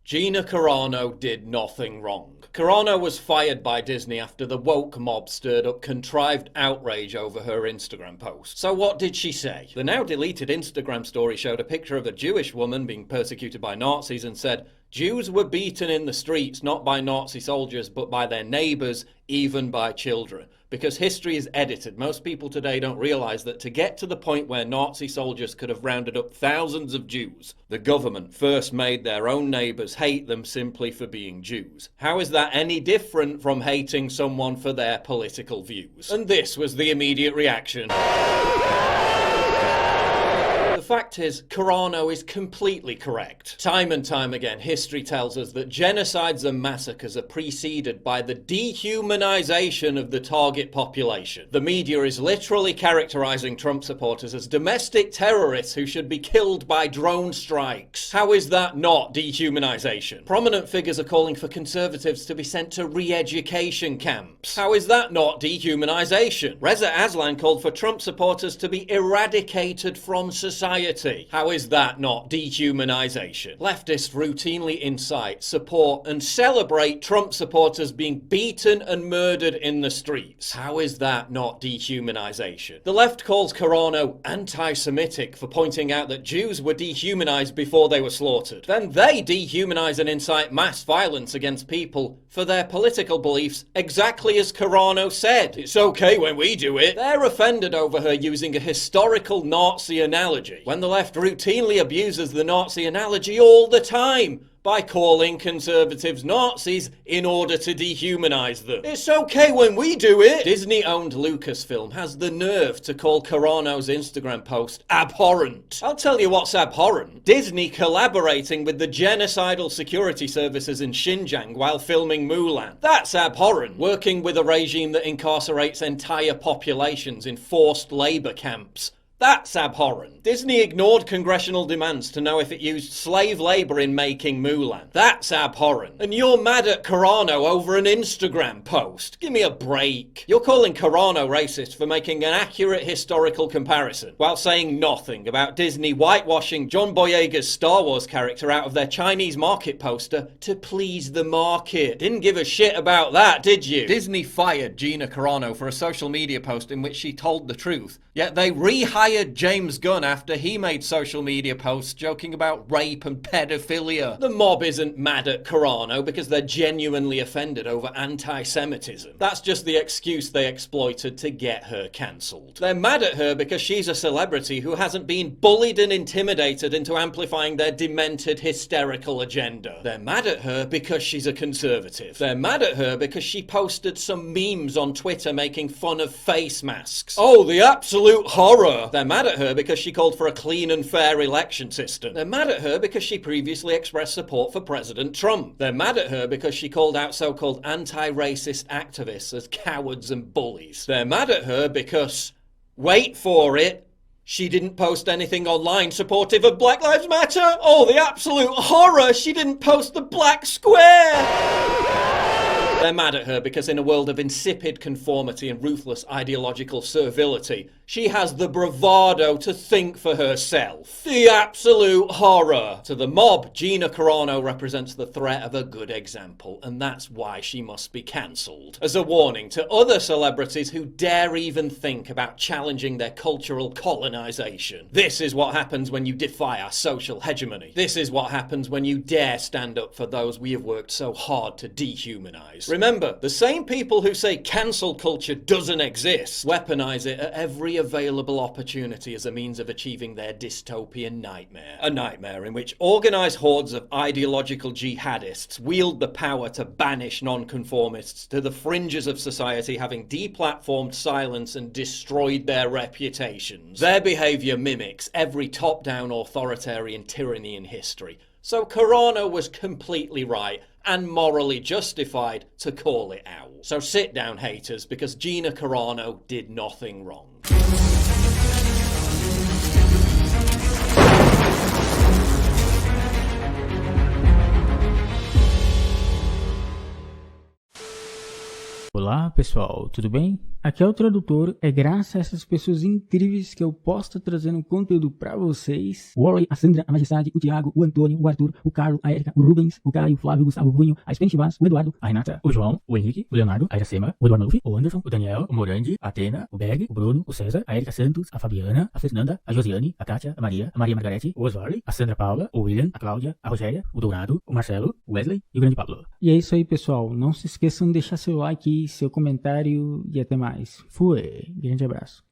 Gina Carano did nothing wrong. Carano was fired by Disney after the woke mob stirred up contrived outrage over her Instagram post. So what did she say? The now deleted Instagram story showed a picture of a Jewish woman being persecuted by Nazis and said, "Jews were beaten in the streets not by Nazi soldiers but by their neighbours, even by children." Because history is edited, most people today don't realise that to get to the point where Nazi soldiers could have rounded up thousands of Jews, the government first made their own neighbours hate them simply for being Jews. How is that any different from hating someone for their political views? And this was the immediate reaction. The fact is, Carano is completely correct. Time and time again, history tells us that genocides and massacres are preceded by the dehumanization of the target population. The media is literally characterizing Trump supporters as domestic terrorists who should be killed by drone strikes. How is that not dehumanization? Prominent figures are calling for conservatives to be sent to re-education camps. How is that not dehumanization? Reza Aslan called for Trump supporters to be eradicated from society. How is that not dehumanization? Leftists routinely incite, support, and celebrate Trump supporters being beaten and murdered in the streets. How is that not dehumanization? The left calls Carano anti-Semitic for pointing out that Jews were dehumanized before they were slaughtered. Then they dehumanize and incite mass violence against people for their political beliefs, exactly as Carano said. It's okay when we do it. They're offended over her using a historical Nazi analogy, when the left routinely abuses the Nazi analogy all the time by calling conservatives Nazis in order to dehumanize them. It's okay when we do it. Disney-owned Lucasfilm has the nerve to call Carano's Instagram post abhorrent. I'll tell you what's abhorrent. Disney collaborating with the genocidal security services in Xinjiang while filming Mulan. That's abhorrent. Working with a regime that incarcerates entire populations in forced labor camps. That's abhorrent. Disney ignored congressional demands to know if it used slave labor in making Mulan. That's abhorrent. And you're mad at Carano over an Instagram post. Give me a break. You're calling Carano racist for making an accurate historical comparison, while saying nothing about Disney whitewashing John Boyega's Star Wars character out of their Chinese market poster to please the market. Didn't give a shit about that, did you? Disney fired Gina Carano for a social media post in which she told the truth, yet they rehired James Gunn after he made social media posts joking about rape and pedophilia. The mob isn't mad at Carano because they're genuinely offended over anti-Semitism. That's just the excuse they exploited to get her cancelled. They're mad at her because she's a celebrity who hasn't been bullied and intimidated into amplifying their demented, hysterical agenda. They're mad at her because she's a conservative. They're mad at her because she posted some memes on Twitter making fun of face masks. Oh, the absolute horror! They're mad at her because she called for a clean and fair election system. They're mad at her because she previously expressed support for President Trump. They're mad at her because she called out so-called anti-racist activists as cowards and bullies. They're mad at her because, wait for it, she didn't post anything online supportive of Black Lives Matter. Oh, the absolute horror! She didn't post the black square! They're mad at her because in a world of insipid conformity and ruthless ideological servility, she has the bravado to think for herself. The absolute horror. To the mob, Gina Carano represents the threat of a good example, and that's why she must be cancelled. As a warning to other celebrities who dare even think about challenging their cultural colonization. This is what happens when you defy our social hegemony. This is what happens when you dare stand up for those we have worked so hard to dehumanize. Remember, the same people who say cancel culture doesn't exist weaponize it at every available opportunity as a means of achieving their dystopian nightmare. A nightmare in which organized hordes of ideological jihadists wield the power to banish nonconformists to the fringes of society, having deplatformed, silenced and destroyed their reputations. Their behavior mimics every top-down authoritarian tyranny in history. So Carano was completely right and morally justified to call it out. So sit down, haters, because Gina Carano did nothing wrong. Olá, Olá pessoal, tudo bem? Aqui é o Tradutor, é graças a essas pessoas incríveis que eu posso estar trazendo conteúdo pra vocês. O Warlei, a Sandra, a Majestade, o Thiago, o Antônio, o Arthur, o Carlo, a Erika, o Rubens, o Caio, o Flavio, o Gustavo, o Vunho, a Spanish.vaz, o Eduardo, a Renata, o João, o Henrique, o Leonardo, a Iracema, o Eduardo Maluf, o Anderson, o Daniel, o Morandi, a Atena, o Berg, o Bruno, o Cesar, a Erika Santos, a Fabiana, a Fernanda, a Josiane, a Kátia, a Maria Margarete, o Warlei, a Sandra Paula, o William, a Cláudia, a Rogéria, o Leonardo, o Marcelo, o Wesley e o grande Pablo. E é isso aí pessoal, não se esqueçam de deixar seu like, seu comentário e até mais. Fui! Grande abraço.